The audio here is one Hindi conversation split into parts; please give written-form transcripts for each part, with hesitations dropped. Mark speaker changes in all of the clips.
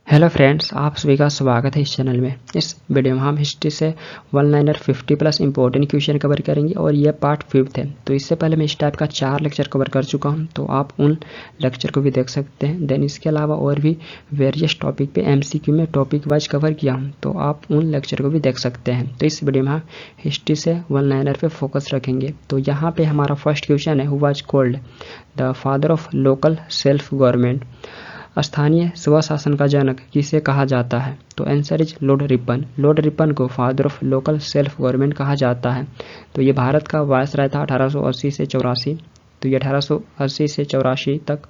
Speaker 1: हेलो फ्रेंड्स, आप सभी का स्वागत है इस चैनल में। इस वीडियो में हम हिस्ट्री से one liner 50+ important question cover करेंगे और ये पार्ट 5 है। तो इससे पहले मैं इस टाइप का 4 लेक्चर कवर कर चुका हूं, तो आप उन लेक्चर को भी देख सकते हैं। देन इसके अलावा और भी वेरियस टॉपिक पे MCQ में टॉपिक वाइज कवर किया हूँ, तो आप उन लेक्चर को भी देख सकते हैं। तो इस वीडियो में हम हिस्ट्री से वन लाइनर पर फोकस रखेंगे। तो यहाँ पर हमारा फर्स्ट क्वेश्चन है, who was called the father of local self government. स्थानीय स्वशासन का जनक किसे कहा जाता है? तो answer is Lord Ripon. Lord Ripon को father of local self government कहा जाता है। तो ये भारत का वायसराय था 1880 से 84। तो ये 1880 से 84 तक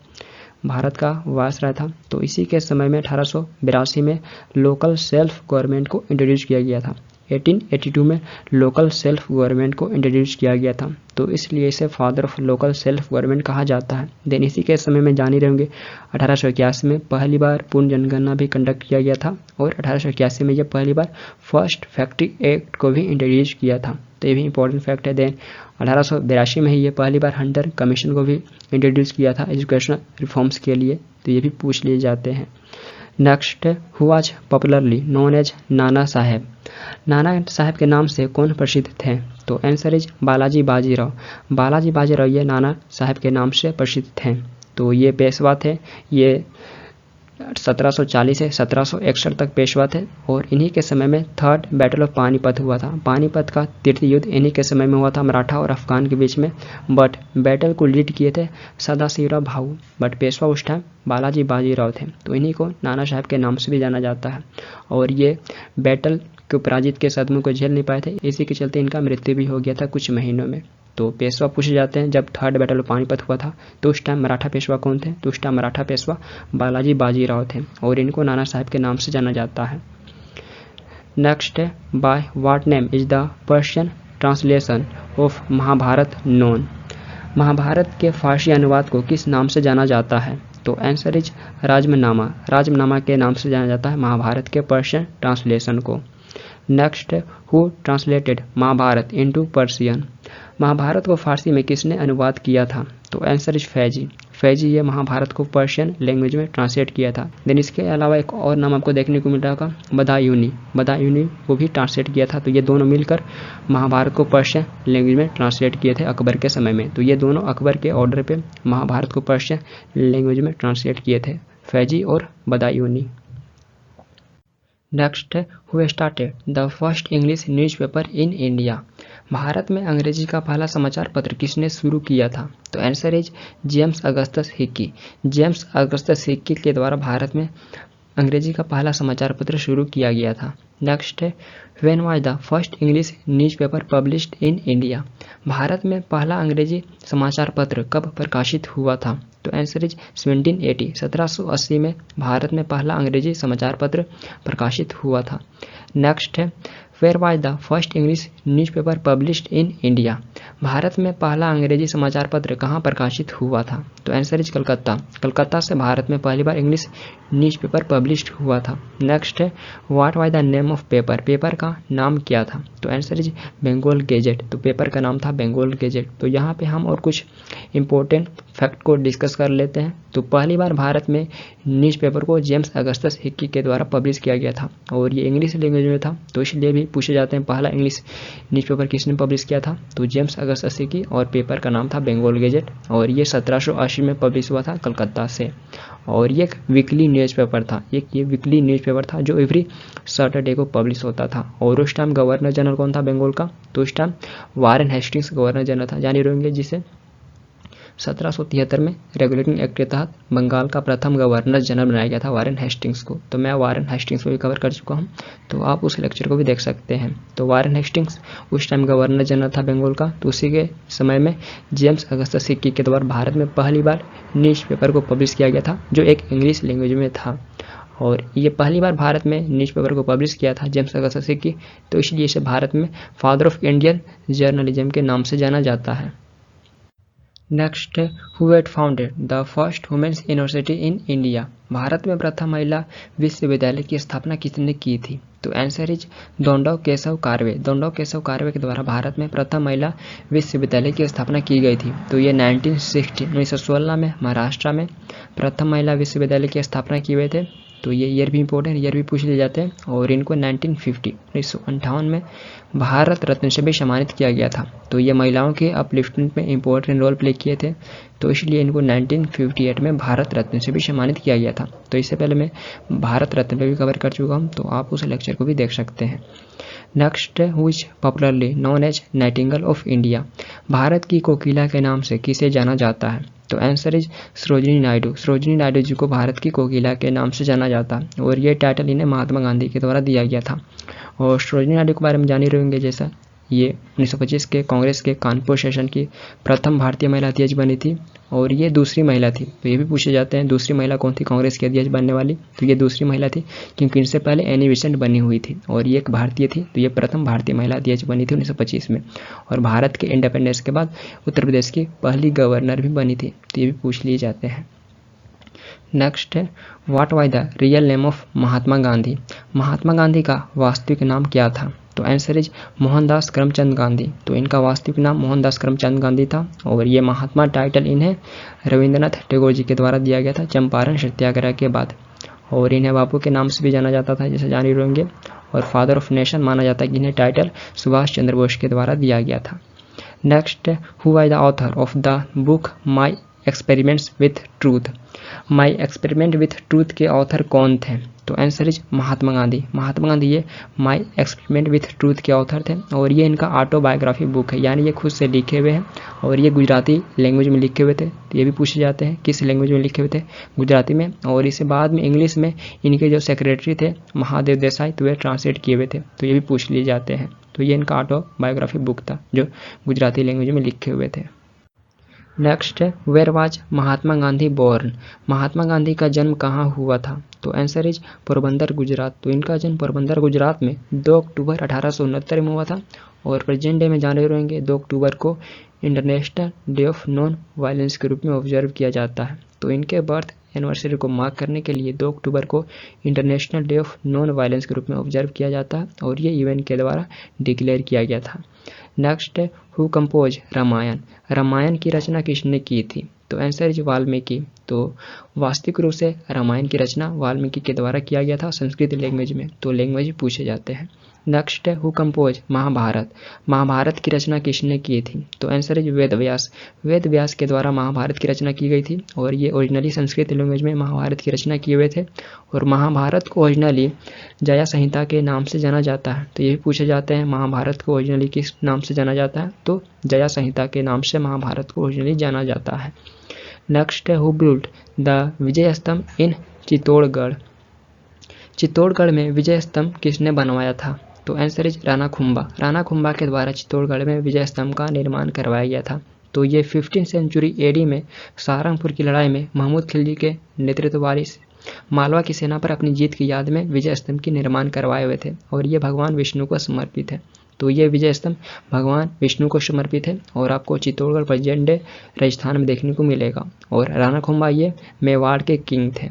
Speaker 1: भारत का वायसराय था। तो इसी के समय में 1882 में लोकल सेल्फ गवर्नमेंट को इंट्रोड्यूस किया गया था। 1882 में लोकल सेल्फ गवर्नमेंट को इंट्रोड्यूस किया गया था, तो इसलिए इसे father of local self government कहा जाता है। देन इसी के समय में जान ही रहेंगे 1881 में पहली बार पूर्ण जनगणना भी कंडक्ट किया गया था और 1881 में यह पहली बार फर्स्ट फैक्ट्री एक्ट को भी इंट्रोड्यूस किया था। तो ये भी इंपॉर्टेंट फैक्ट है। देन 1882 में ही ये पहली बार हंटर कमीशन को भी इंट्रोड्यूस किया था एजुकेशनल रिफॉर्म्स के लिए, तो ये भी पूछ लिए जाते हैं। Next, who was popularly known as Nana Saheb. नाना साहब के नाम से कौन प्रसिद्ध थे? तो आंसर इज बालाजी बाजीराव। बालाजी बाजीराव ये नाना साहब के नाम से प्रसिद्ध थे। तो ये पेशवा थे। ये 1740 से 1761 तक पेशवा थे और इन्हीं के समय में थर्ड बैटल ऑफ पानीपत हुआ था। पानीपत का तृतीय युद्ध इन्हीं के समय में हुआ था, मराठा और अफगान के बीच में। बट बैटल को लीड किए थे सदाशिवराव भाऊ, बट पेशवा उस टाइम बालाजी बाजीराव थे। तो इन्हीं को नाना साहब के नाम से भी जाना जाता है और ये बैटल को पराजित के सदमों को झेल नहीं पाए थे, इसी के चलते इनका मृत्यु भी हो गया था कुछ महीनों में। तो पेशवा पूछे जाते हैं, जब थर्ड बैटल ऑफ पानीपत हुआ था तो उस टाइम मराठा पेशवा कौन थे? तो उस टाइम मराठा पेशवा बालाजी बाजीराव थे और इनको नाना साहब के नाम से जाना जाता है। नेक्स्ट है, by what name is the Persian translation of Mahabharata known. Mahabharata के फारसी अनुवाद को किस नाम से जाना जाता है? तो आंसर इज राजमनामा। राजमनामा के नाम से जाना जाता है महाभारत के पर्शियन ट्रांसलेशन को। Next, who translated Mahabharata into Persian. Mahabharata को फारसी में किसने अनुवाद किया था? तो आंसर इज फैजी। फैजी ये महाभारत को पर्शियन लैंग्वेज में ट्रांसलेट किया था। देन इसके अलावा एक और नाम आपको देखने को मिल रहा होगा, बदायूनी। बदायूनी को भी ट्रांसलेट किया था। तो ये दोनों मिलकर महाभारत को पर्शियन लैंग्वेज में ट्रांसलेट किए थे अकबर के समय में। तो ये दोनों अकबर के ऑर्डर पे महाभारत को पर्शियन लैंग्वेज में ट्रांसलेट किए थे, फैजी और बदायूनी। नेक्स्ट है, who started the first English newspaper in India. Bharat में अंग्रेजी का पहला समाचार पत्र किसने शुरू किया था? तो answer is James Augustus Hickey. James Augustus Hickey के द्वारा भारत में अंग्रेजी का पहला समाचार पत्र शुरू किया गया था। नेक्स्ट है, when was the first English newspaper published in India. Bharat में पहला अंग्रेजी समाचार पत्र कब प्रकाशित हुआ था? तो आंसर इज 1780। 1780 में भारत में पहला अंग्रेजी समाचार पत्र प्रकाशित हुआ था। नेक्स्ट है, where was the first English newspaper published in India. Bharat में पहला अंग्रेजी समाचार पत्र कहाँ प्रकाशित हुआ था? तो आंसर इज कलकत्ता। कलकत्ता से भारत में पहली बार इंग्लिश न्यूज़पेपर पब्लिश्ड हुआ था। नेक्स्ट है, what was the name of paper. Paper का नाम क्या था? तो आंसर इज बंगाल गैजेट। तो पेपर का नाम था बंगाल गैजेट। तो यहाँ पे हम और कुछ इंपॉर्टेंट फैक्ट को डिस्कस कर लेते हैं। तो पहली बार भारत में न्यूज़पेपर को जेम्स अगस्टस हिक्की के द्वारा पब्लिश किया गया था और ये इंग्लिश लैंग्वेज में था, तो इसलिए भी पूछे जाते हैं पहला इंग्लिश न्यूज़पेपर किसने पब्लिश किया था? तो जेम्स अगस्टस हिक्की और पेपर का नाम था बंगाल गैजेट और ये 1780 में पब्लिश हुआ था कलकत्ता से। और ये एक वीकली न्यूज़पेपर था, ये वीकली न्यूज़पेपर था जो एवरी सैटरडे को पब्लिश होता था। और उस टाइम गवर्नर जनरल कौन था बंगाल का? तो उस time Warren Hastings governor general था, जान ही रहेंगे, जिसे 1773 में रेगुलेटिंग एक्ट के तहत बंगाल का प्रथम गवर्नर जनरल बनाया गया था वारेन हेस्टिंग्स को। तो मैं वारेन हेस्टिंग्स को भी कवर कर चुका हूँ, तो आप उस लेक्चर को भी देख सकते हैं। तो वारेन हेस्टिंग्स उस टाइम गवर्नर जनरल था बंगाल का। तो उसी के समय में जेम्स अगस्टस हिक्की के द्वारा भारत में पहली बार न्यूज़पेपर को पब्लिश किया गया था जो एक इंग्लिश लैंग्वेज में था और ये पहली बार भारत में न्यूज़पेपर को पब्लिश किया था जेम्स अगस्टस हिक्की। तो इसलिए इसे भारत में फादर ऑफ इंडियन जर्नलिज्म के नाम से जाना जाता है। Next, who had founded the first women's university in India. Bharat में प्रथम महिला विश्वविद्यालय की स्थापना किसने की थी? तो आंसर इज दोंडव केशव कारवे। दोंडव केशव कारवे के द्वारा भारत में प्रथम महिला विश्वविद्यालय की स्थापना की गई थी। तो ये 1916 में महाराष्ट्र में प्रथम महिला विश्वविद्यालय की स्थापना किए हुए थे तो ये ईयर भी इंपॉर्टेंट, ईयर भी पूछ लिए जाते हैं। और इनको 1958 में भारत रत्न से भी सम्मानित किया गया था। तो ये महिलाओं के अपलिफ्टमेंट में इंपॉर्टेंट रोल प्ले किए थे, तो इसलिए इनको 1958 में भारत रत्न से भी सम्मानित किया गया था। तो इससे पहले मैं भारत रत्न पे भी कवर कर चुका हूँ, तो आप उस लेक्चर को भी देख सकते हैं। Next, which popularly known as nightingale of India, Bharat की कोकिला के नाम से किसे जाना जाता है? तो आंसर इज सरोजिनी नायडू। सरोजिनी नायडू जी को भारत की कोकिला के नाम से जाना जाता है, और ये टाइटल इन्हें महात्मा गांधी के द्वारा दिया गया था। और सरोजिनी नायडू के बारे में जान ही रहेंगे, जैसा ये 1925 के कांग्रेस के कानपुर सेशन की प्रथम भारतीय महिला अध्यक्ष बनी थी, और ये दूसरी महिला थी। तो ये भी पूछे जाते हैं दूसरी महिला कौन थी कांग्रेस की अध्यक्ष बनने वाली, तो ये दूसरी महिला थी, क्योंकि इनसे पहले एनी बेसेंट बनी हुई थी और ये एक भारतीय थी। तो ये प्रथम भारतीय महिला अध्यक्ष बनी थी 1925 में, और भारत के इंडिपेंडेंस के बाद उत्तर प्रदेश की पहली गवर्नर भी बनी थी। तो ये भी पूछ लिए जाते हैं। नेक्स्ट है, what was the real name of Mahatma Gandhi, Mahatma Gandhi का वास्तविक नाम क्या था? तो आंसर इज मोहनदास करमचंद गांधी। तो इनका वास्तविक नाम मोहनदास करमचंद गांधी था, और ये महात्मा टाइटल इन्हें रविंद्रनाथ टैगोर जी के द्वारा दिया गया था चंपारण सत्याग्रह के बाद। और इन्हें बापू के नाम से भी जाना जाता था, जैसे जान ही रहेंगे। और फादर ऑफ नेशन माना जाता है कि इन्हें टाइटल सुभाष चंद्र बोस के द्वारा दिया गया था। Next, who was the author of the book my experiments with truth, my experiment with truth के ऑथर कौन थे? तो आंसर इज महात्मा गांधी। महात्मा गांधी ये माई एक्सपेरिमेंट विथ ट्रूथ के ऑथर थे, और ये इनका ऑटोबायोग्राफी बुक है, यानी ये खुद से लिखे हुए हैं, और ये गुजराती लैंग्वेज में लिखे हुए थे। तो ये भी पूछे जाते हैं किस लैंग्वेज में लिखे हुए थे, गुजराती में। और इसे बाद में इंग्लिश में इनके जो सेक्रेटरी थे महादेव देसाई, तो वे ट्रांसलेट किए हुए थे। तो ये भी पूछ लिए जाते हैं। तो ये इनका ऑटोबायोग्राफी बुक था जो गुजराती लैंग्वेज में लिखे हुए थे। नेक्स्ट है, where was Mahatma Gandhi born, Mahatma Gandhi का जन्म कहाँ हुआ था? तो आंसर इज पोरबंदर गुजरात। तो इनका जन्म पोरबंदर गुजरात में 2 अक्टूबर 1869 में हुआ था। और प्रेजेंट डे में जाने रहेंगे 2 अक्टूबर को international day of non violence के रूप में ऑब्जर्व किया जाता है। तो इनके बर्थ एनिवर्सरी को मार्क करने के लिए 2 अक्टूबर को international day of non violence के रूप में ऑब्जर्व किया जाता है, और ये यूएन के द्वारा डिक्लेयर किया गया था। नेक्स्ट है, हु कंपोज रामायण, रामायण की रचना किसने की थी? तो आंसर इज वाल्मीकि। तो वास्तविक रूप से रामायण की रचना वाल्मीकि के द्वारा किया गया था संस्कृत लैंग्वेज में। तो लैंग्वेज पूछे जाते हैं। नेक्स्ट है, हु कंपोज महाभारत, महाभारत की रचना किसने की थी? तो आंसर इज वेद व्यास। वेद व्यास के द्वारा महाभारत की रचना की गई थी, और ये ओरिजिनली संस्कृत लैंग्वेज में महाभारत की रचना किए हुए थे। और महाभारत को ओरिजिनली जया संहिता के नाम से जाना जाता है। तो ये भी पूछे जाते हैं महाभारत को ओरिजिनली किस नाम से जाना जाता है? तो जया संहिता के नाम से महाभारत को ओरिजिनली जाना जाता है। नेक्स्ट है, हु बिल्ट द विजय स्तंभ इन चित्तौड़गढ़, चित्तौड़गढ़ में विजय स्तंभ किसने बनवाया था? तो आंसर इज राणा खुम्बा। राणा खुम्बा के द्वारा चित्तौड़गढ़ में विजय स्तंभ का निर्माण करवाया गया था। तो ये 15वीं सेंचुरी एडी में सहारनपुर की लड़ाई में महमूद खिलजी के नेतृत्व वाली मालवा की सेना पर अपनी जीत की याद में विजय स्तंभ की निर्माण करवाए हुए थे, और ये भगवान विष्णु को समर्पित है। तो ये विजय स्तंभ भगवान विष्णु को समर्पित है, और आपको चित्तौड़गढ़ प्रेजेंट डे राजस्थान में देखने को मिलेगा। और राणा खुम्बा ये मेवाड़ के किंग थे।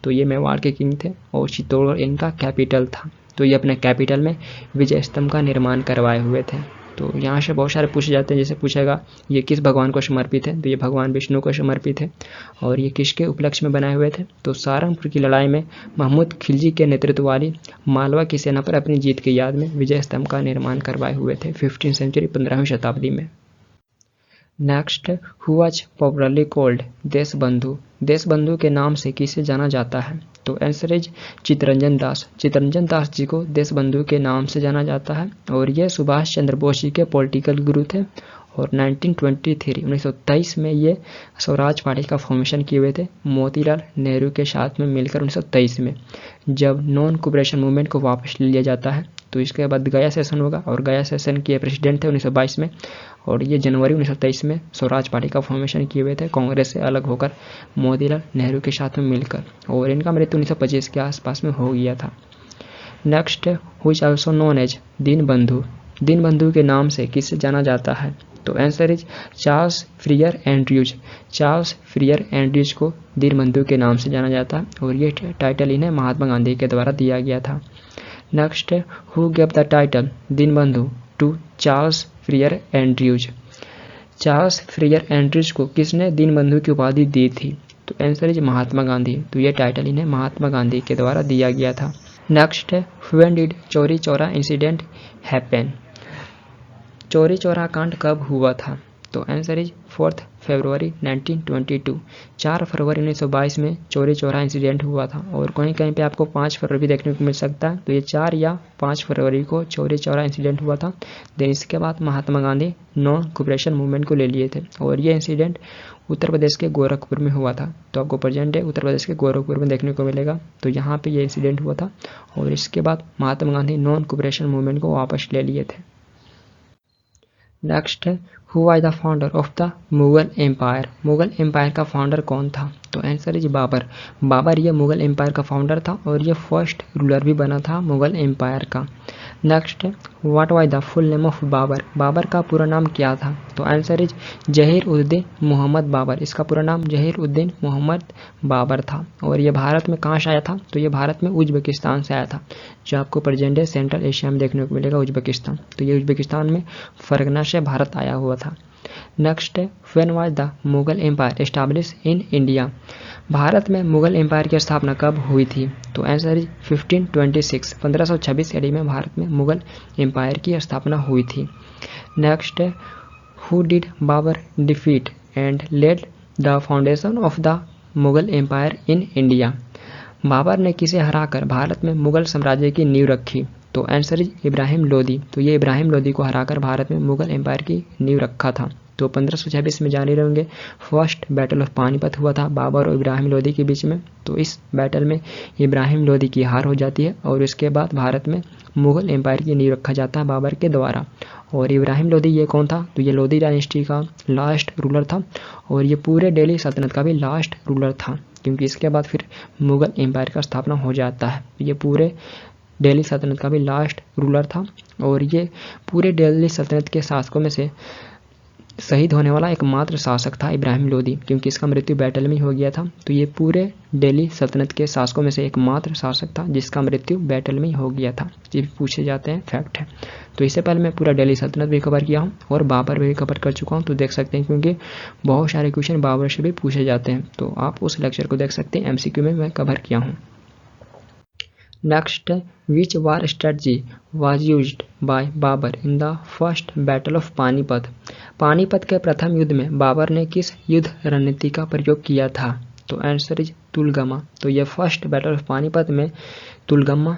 Speaker 1: तो ये मेवाड़ के किंग थे, और चित्तौड़गढ़ इनका कैपिटल था। तो ये अपने कैपिटल में विजय स्तंभ का निर्माण करवाए हुए थे। तो यहाँ से बहुत सारे पूछे जाते हैं, जैसे पूछेगा ये किस भगवान को समर्पित है? तो ये भगवान विष्णु को समर्पित है। और ये किसके उपलक्ष्य में बनाए हुए थे? तो सहारनपुर की लड़ाई में महमूद खिलजी के नेतृत्व वाली मालवा की सेना पर अपनी जीत की याद में विजय स्तंभ का निर्माण करवाए हुए थे 15वीं सेंचुरी 15वीं शताब्दी में। Next, who was popularly called Deshbandhu, Deshbandhu के नाम से किसे जाना जाता है? तो आंसर इज चित्तरंजन दास। चित्तरंजन दास जी को देशबंधु के नाम से जाना जाता है, और ये सुभाष चंद्र बोस जी के पॉलिटिकल गुरु थे। और 1923 में ये स्वराज पार्टी का फॉर्मेशन किए हुए थे मोतीलाल नेहरू के साथ में मिलकर 1923 में, जब नॉन कोऑपरेशन मूवमेंट को वापस ले लिया जाता है। तो इसके बाद गया सेशन होगा, और गया सेशन के प्रेसिडेंट थे 1922 में, और ये जनवरी 1923 में स्वराज पार्टी का फॉर्मेशन किए हुए थे कांग्रेस से अलग होकर मोतीलाल नेहरू के साथ में मिलकर, और इनका मृत्यु 1925 के आसपास में हो गया था। Next, who is also known as Deenbandhu, Deenbandhu के नाम से किसे जाना जाता है? तो answer is Charles Freer Andrews. Charles Freer Andrews को दीनबंधु के नाम से जाना जाता है, और ये टाइटल इन्हें महात्मा गांधी के द्वारा दिया गया था। Next, who gave the title Deenbandhu to Charles Freer Andrews, Charles Freer Andrews को किसने दीनबंधु की उपाधि दी थी? तो आंसर इज महात्मा गांधी। तो ये टाइटल इन्हें महात्मा गांधी के द्वारा दिया गया था। नेक्स्ट है when did Chauri Chaura incident happen. Chauri Chaura कांड कब हुआ था? तो आंसर इज 4 फरवरी 1922। 4 फरवरी 1922 में चौरी चौरा इंसिडेंट हुआ था और कहीं कहीं पे आपको 5 फरवरी भी देखने को मिल सकता है। तो ये 4 या 5 फरवरी को चौरी चौरा इंसिडेंट हुआ था। देन इसके बाद Mahatma Gandhi non cooperation movement को ले लिए थे और ये इंसिडेंट उत्तर प्रदेश के गोरखपुर में हुआ था। तो आपको प्रेजेंट डे उत्तर प्रदेश के गोरखपुर में देखने को मिलेगा। तो यहाँ पे ये इंसिडेंट हुआ था और इसके बाद Mahatma Gandhi non cooperation movement को वापस ले लिए थे। नेक्स्ट है who was the founder of the Mughal empire. Mughal empire का फाउंडर कौन था? तो आंसर इज बाबर। बाबर ये मुगल एम्पायर का फाउंडर था और ये फर्स्ट रूलर भी बना था मुगल एम्पायर का। नेक्स्ट है what was the full name of Babur. Babur का पूरा नाम क्या था? तो आंसर इज जहीर उद्दीन मोहम्मद बाबर। इसका पूरा नाम जहीर उद्दीन मोहम्मद बाबर था और ये भारत में कहाँ से आया था? तो ये भारत में उज्बेकिस्तान से आया था, जो आपको प्रेजेंट डे सेंट्रल एशिया में देखने को मिलेगा, उज्बेकिस्तान। तो ये उज्बेकिस्तान में फरगना से भारत आया हुआ था। नेक्स्ट है when was the Mughal empire establish in India. Bharat में मुगल एम्पायर की स्थापना कब हुई थी? तो आंसर इज 1526। 1526 ईस्वी में भारत में मुगल एम्पायर की स्थापना हुई थी। नेक्स्ट है who did Babur defeat and led the foundation of the Mughal empire in India. Babur ने किसे हराकर भारत में मुगल साम्राज्य की नींव रखी? तो आंसर इज इब्राहिम लोदी। तो ये इब्राहिम लोदी को हराकर भारत में मुगल एम्पायर की नींव रखा था। तो 1526 में जान ही रहेंगे फर्स्ट बैटल ऑफ पानीपत हुआ था बाबर और इब्राहिम लोदी के बीच में। तो इस बैटल में इब्राहिम लोदी की हार हो जाती है और इसके बाद भारत में मुगल एम्पायर की नींव रखा जाता है बाबर के द्वारा। और इब्राहिम लोदी ये कौन था? तो ये लोदी डायनेस्टी का लास्ट रूलर था और ये पूरे दिल्ली सल्तनत का भी लास्ट रूलर था, क्योंकि इसके बाद फिर मुगल एम्पायर का स्थापना हो जाता है। ये पूरे दिल्ली सल्तनत का भी लास्ट रूलर था और ये पूरे दिल्ली सल्तनत के शासकों में से शहीद होने वाला एकमात्र शासक था इब्राहिम लोदी, क्योंकि इसका मृत्यु बैटल में हो गया था। तो ये पूरे दिल्ली सल्तनत के शासकों में से एकमात्र शासक था जिसका मृत्यु बैटल में हो गया था। ये भी पूछे जाते हैं, फैक्ट है। तो इससे पहले मैं पूरा दिल्ली सल्तनत भी कवर किया हूँ और बाबर भी कवर कर चुका हूँ। तो देख सकते हैं, क्योंकि बहुत सारे क्वेश्चन बाबर से भी पूछे जाते हैं, तो आप उस लेक्चर को देख सकते हैं, MCQ में मैं कवर किया हूँ। Next, which war strategy was used by Babur in the first battle of Panipat. Panipat के प्रथम युद्ध में बाबर ने किस युद्ध रणनीति का प्रयोग किया था? तो आंसर इज तुलगमा। तो यह फर्स्ट बैटल ऑफ पानीपत में तुलगमा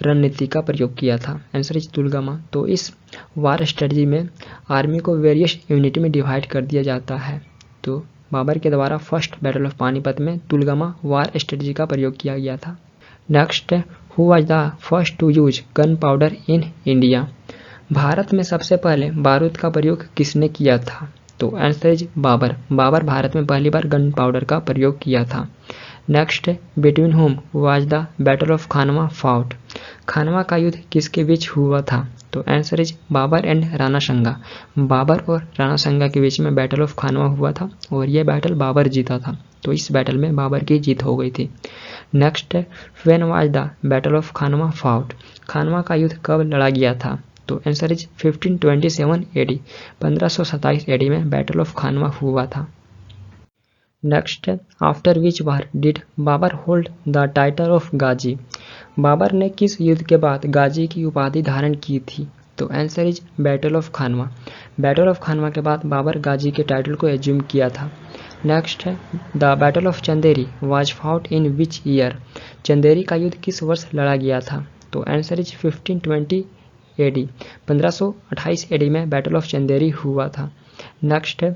Speaker 1: रणनीति का प्रयोग किया था। Answer is Tulughma. तो इस वार स्ट्रेटजी में आर्मी को वेरियस यूनिट में डिवाइड कर दिया जाता है। तो बाबर के द्वारा फर्स्ट बैटल ऑफ पानीपत में तुलगमा वार स्ट्रेटजी का प्रयोग किया गया था। Next, who was the first to use gun powder in India. Bharat में सबसे पहले बारूद का प्रयोग किसने किया था? तो आंसर इज बाबर। बाबर भारत में पहली बार गन पाउडर का प्रयोग किया था। Next, between whom was the battle of Khanwa fought. Khanwa का युद्ध किसके बीच हुआ था? तो answer is Babur and Rana Sanga. Babur और राणा संगा के बीच में बैटल ऑफ खानवा हुआ था और यह बैटल बाबर जीता था। तो इस बैटल में बाबर की जीत हो गई थी। नेक्स्ट है when was the battle of Khanwa fought. Khanwa का युद्ध कब लड़ा गया था? तो आंसर इज 1527 AD। 1527 AD में बैटल ऑफ खानवा हुआ था। नेक्स्ट है after which war did Babur hold the title of Ghazi. Babur ने किस युद्ध के बाद गाजी की उपाधि धारण की थी? तो answer is battle of Khanwa. Battle of Khanwa के बाद बाबर गाजी के टाइटल को एज्यूम किया था। नेक्स्ट है the battle of Chanderi was fought in which year. Chanderi का युद्ध किस वर्ष लड़ा गया था? तो आंसर इज 1520 AD। 1528 AD में बैटल ऑफ चंदेरी हुआ था। नेक्स्ट है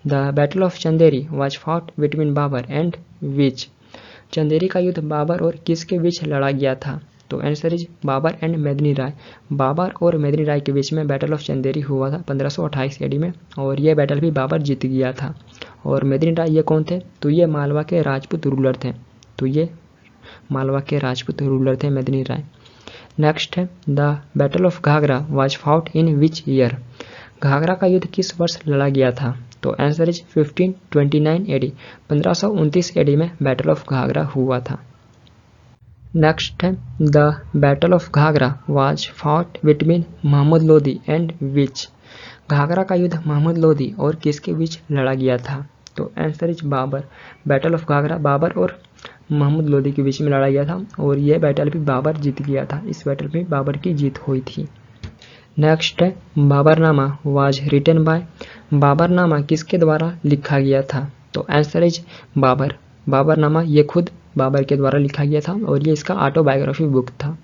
Speaker 1: the battle of Chanderi was fought between Babur and which. Chanderi का युद्ध बाबर और किसके बीच लड़ा गया था? तो आंसर इज बाबर एंड मेदिनी राय। बाबर और मेदिनी राय के बीच में बैटल ऑफ चंदेरी हुआ था 1528 AD में और यह बैटल भी बाबर जीत गया था। और मेदिनी राय ये कौन थे? तो ये मालवा के राजपूत रूलर थे। तो ये मालवा के राजपूत रूलर थे मेदिनी राय। नेक्स्ट है the battle of Ghaghara was fought in which year. Ghaghara का युद्ध किस वर्ष लड़ा गया था? तो आंसर इज 1529 AD। 1529 AD में बैटल ऑफ घाघरा हुआ था। नेक्स्ट है the battle of Ghaghara was fought between Mohammad Lodi and which. Ghaghara का युद्ध मोहम्मद लोदी और किसके बीच लड़ा गया था? तो answer is Babur. Battle of Ghaghra Babur और मोहम्मद लोदी के बीच में लड़ा गया था और यह बैटल भी बाबर जीत गया था। इस बैटल में बाबर की जीत हुई थी। नेक्स्ट है Baburnama was written by. Baburnama किसके द्वारा लिखा गया था? तो आंसर इज बाबर। बाबरनामा ये खुद बाबर के द्वारा लिखा गया था और ये इसका ऑटोबायोग्राफी बुक था।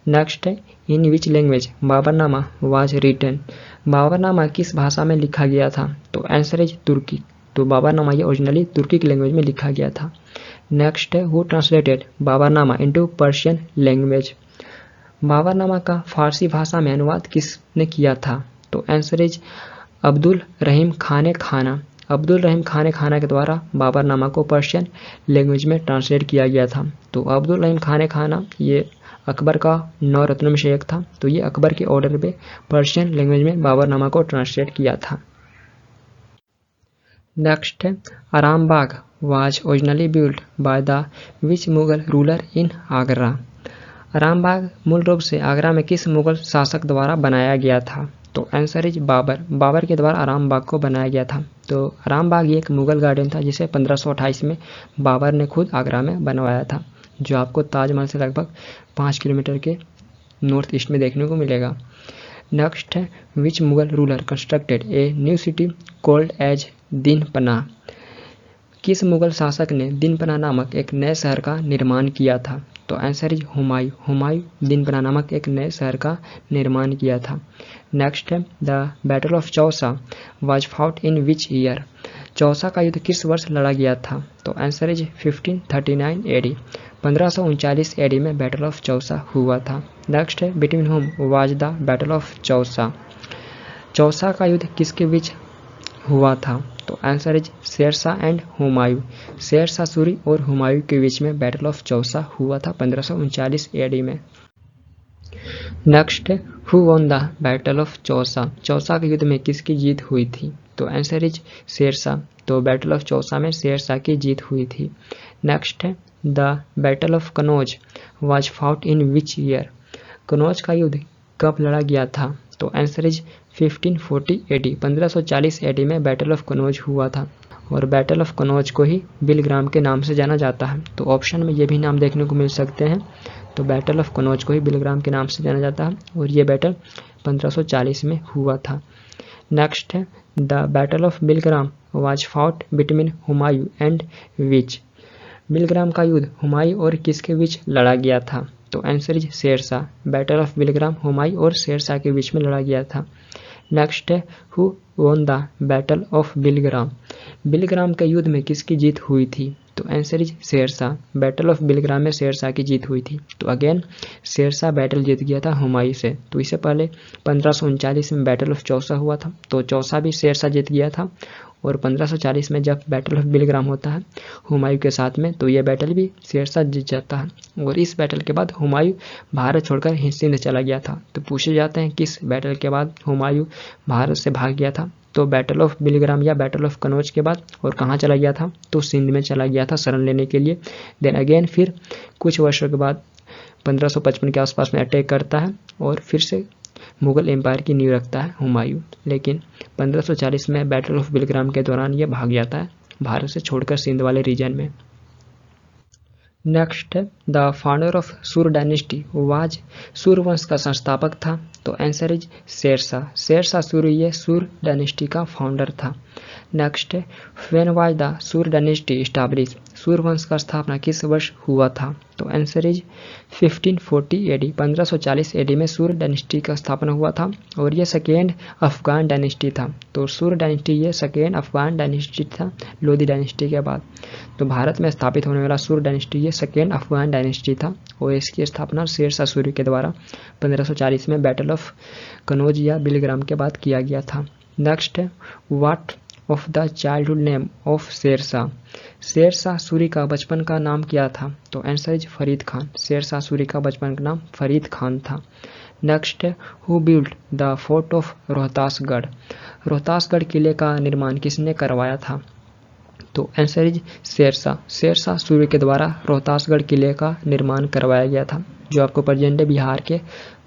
Speaker 1: नेक्स्ट है in which language Baburnama was written. Baburnama किस भाषा में लिखा गया था? तो आंसर इज तुर्की। तो बाबरनामा ये ओरिजिनली तुर्की की लैंग्वेज में लिखा गया था। नेक्स्ट है who translated Baburnama into Persian language. Baburnama का फारसी भाषा में अनुवाद किसने किया था? तो आंसर इज अब्दुल रहीम खान खाना। अब्दुल रहीम खान खाना के द्वारा बाबरनामा को पर्शियन लैंग्वेज में ट्रांसलेट किया गया था। तो अब्दुल रहीम खान खाना ये अकबर का 9 रत्नों में से एक था। तो ये अकबर के ऑर्डर पे पर्शियन लैंग्वेज में बाबरनामा को ट्रांसलेट किया था। नेक्स्ट है Arambagh was originally built by the which Mughal ruler in Agra. Arambagh मूल रूप से आगरा में किस मुगल शासक द्वारा बनाया गया था? तो आंसर इज बाबर। बाबर के द्वारा आरामबाग को बनाया गया था। तो आरामबाग एक मुगल गार्डन था जिसे 1528 में बाबर ने खुद आगरा में बनवाया था, जो आपको ताजमहल से लगभग 5 किलोमीटर के नॉर्थ ईस्ट में देखने को मिलेगा। नेक्स्ट है which Mughal ruler constructed a new city called as Dinpanah. किस मुगल शासक ने दीनपनाह नामक एक नए शहर का निर्माण किया था? तो आंसर इज हुमायूं। हुमायूं दीनपनाह नामक एक नए शहर का निर्माण किया था। नेक्स्ट है the battle of Chausa was fought in which year. Chausa का युद्ध किस वर्ष लड़ा गया था? तो आंसर इज 1539 एडी। 1539 एडी में बैटल ऑफ चौसा हुआ था। नेक्स्ट है between whom was the battle of Chausa. Chausa का युद्ध किसके बीच हुआ था? तो answer is Sher Shah and Humayun. Sher Shah Suri और हुमायूं के बीच में बैटल ऑफ चौसा हुआ था 1539 एडी में। नेक्स्ट है who won the battle of Chausa. Chausa के युद्ध में किसकी जीत हुई थी? तो आंसर इज शेरशाह। तो बैटल ऑफ चौसा में शेरशाह की जीत हुई थी। नेक्स्ट है the battle of Kannauj was fought in which year. Kannauj का युद्ध कब लड़ा गया था? तो आंसर इज 1540 एडी। 1540 एडी में बैटल ऑफ कनौज हुआ था और बैटल ऑफ कनौज को ही बिलग्राम के नाम से जाना जाता है। तो ऑप्शन में ये भी नाम देखने को मिल सकते हैं। तो बैटल ऑफ कनौज को ही बिलग्राम के नाम से जाना जाता है और ये बैटल 1540 में हुआ था। नेक्स्ट है the battle of Bilgram was fought between Humayun and which. Bilgram का युद्ध हुमायूं और किसके बीच लड़ा गया था? तो answer is Sher Shah. Battle of Bilgram Humayun और शेरशाह के बीच में लड़ा गया था। नेक्स्ट है who won the battle of Bilgram. Bilgram के युद्ध में किसकी जीत हुई थी? तो answer is Sher Shah. Battle of Bilgram में शेरशाह की जीत हुई थी। तो अगेन शेरशाह बैटल जीत गया था हुमायूं से। तो इससे पहले 1539 में बैटल ऑफ चौसा हुआ था, तो चौसा भी शेरशाह जीत गया था और 1540 में जब बैटल ऑफ बिलग्राम होता है हुमायूं के साथ में, तो यह बैटल भी शेरशाह जीत जाता है और इस बैटल के बाद हुमायूं भारत छोड़कर सिंध चला गया था। तो पूछे जाते हैं किस बैटल के बाद हुमायूं भारत से भाग गया था? तो बैटल ऑफ बिलग्राम या बैटल ऑफ कनौज के बाद। और कहाँ चला गया था? तो सिंध में चला गया था शरण लेने के लिए। देन अगेन फिर कुछ वर्षों के बाद 1555 के आसपास में अटैक करता है और फिर से मुगल एम्पायर की नींव रखता है हुमायूं। लेकिन 1540 में बैटल ऑफ बिलग्राम के दौरान यह भाग जाता है भारत से छोड़कर सिंध वाले रीजन में। नेक्स्ट है द फाउंडर ऑफ सूर डायनेस्टी वाज। सूर वंश का संस्थापक था। तो आंसर इज शेरशाह। शेरशाह सूरी ये सूर डायनेस्टी का फाउंडर था। नेक्स्ट है व्हेन वाज द सूर डायनेस्टी एस्टैब्लिश। सूर वंश का स्थापना किस वर्ष हुआ था? तो आंसर इज 1540 एडी। 1540 एडी में सूर डायनेस्टी का स्थापना हुआ था और यह सेकेंड अफगान डायनेस्टी था। तो सूर डायनेस्टी ये सेकेंड अफगान डायनेस्टी था लोधी डायनेस्टी के बाद। तो भारत में स्थापित होने वाला सूर डायनेस्टी ये सेकेंड अफगान डायनेस्टी था और इसकी स्थापना शेरशाह सूरी के द्वारा 1540 में बैटल ऑफ कनौज या बिलग्राम के बाद किया गया था। नेक्स्ट है what of the childhood name of Sher Shah. Sher Shah Suri का बचपन का नाम क्या था? तो आंसर इज फरीद खान। शेरशाह सूरी का बचपन का नाम फरीद खान था। नेक्स्ट है who build the fort of Rohtasgarh. Rohtasgarh किले का निर्माण किसने करवाया था? तो आंसर इज शेरशाह। शेरशाह सूरी के द्वारा रोहतासगढ़ किले का निर्माण करवाया गया था, जो आपको प्रेजेंट बिहार के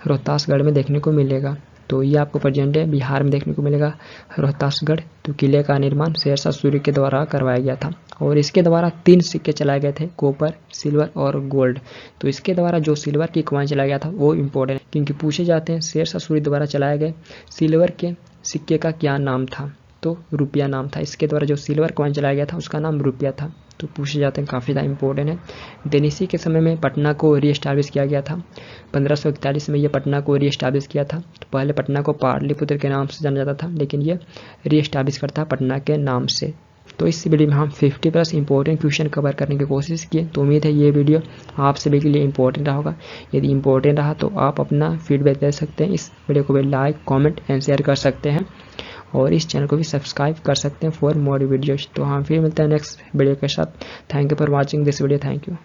Speaker 1: रोहतासगढ़ में देखने को मिलेगा। तो ये आपको प्रेजेंट है बिहार में देखने को मिलेगा रोहतासगढ़। तो किले का निर्माण शेरशाह सूरी के द्वारा करवाया गया था और इसके द्वारा 3 सिक्के चलाए गए थे, कॉपर, सिल्वर और गोल्ड। तो इसके द्वारा जो सिल्वर की कॉइन चलाया गया था वो इम्पोर्टेंट है, क्योंकि पूछे जाते हैं शेरशाह सूरी द्वारा चलाए गए सिल्वर के सिक्के का क्या नाम था, तो रुपया नाम था। इसके द्वारा जो सिल्वर कॉइन चलाया गया था उसका नाम रुपया था, तो पूछे जाते हैं, काफ़ी ज़्यादा इंपॉर्टेंट है। देन इसी के समय में पटना को रीएस्टैब्लिश किया गया था। 1541 में ये पटना को रीएस्टैब्लिश किया था। तो पहले पटना को पाटलिपुत्र के नाम से जाना जाता था, लेकिन ये रीएस्टैब्लिश करता है पटना के नाम से। तो इस वीडियो में हम 50+ इंपॉर्टेंट क्वेश्चन कवर करने की कोशिश किए। तो उम्मीद है ये वीडियो आप सभी के लिए इंपॉर्टेंट रहा होगा। यदि इंपॉर्टेंट रहा तो आप अपना फीडबैक दे सकते हैं। इस वीडियो को भी लाइक, कमेंट एंड शेयर कर सकते हैं और इस चैनल को भी सब्सक्राइब कर सकते हैं फॉर मोर वीडियोज। तो हम फिर मिलते हैं नेक्स्ट वीडियो के साथ। Thank you for watching this video. Thank you.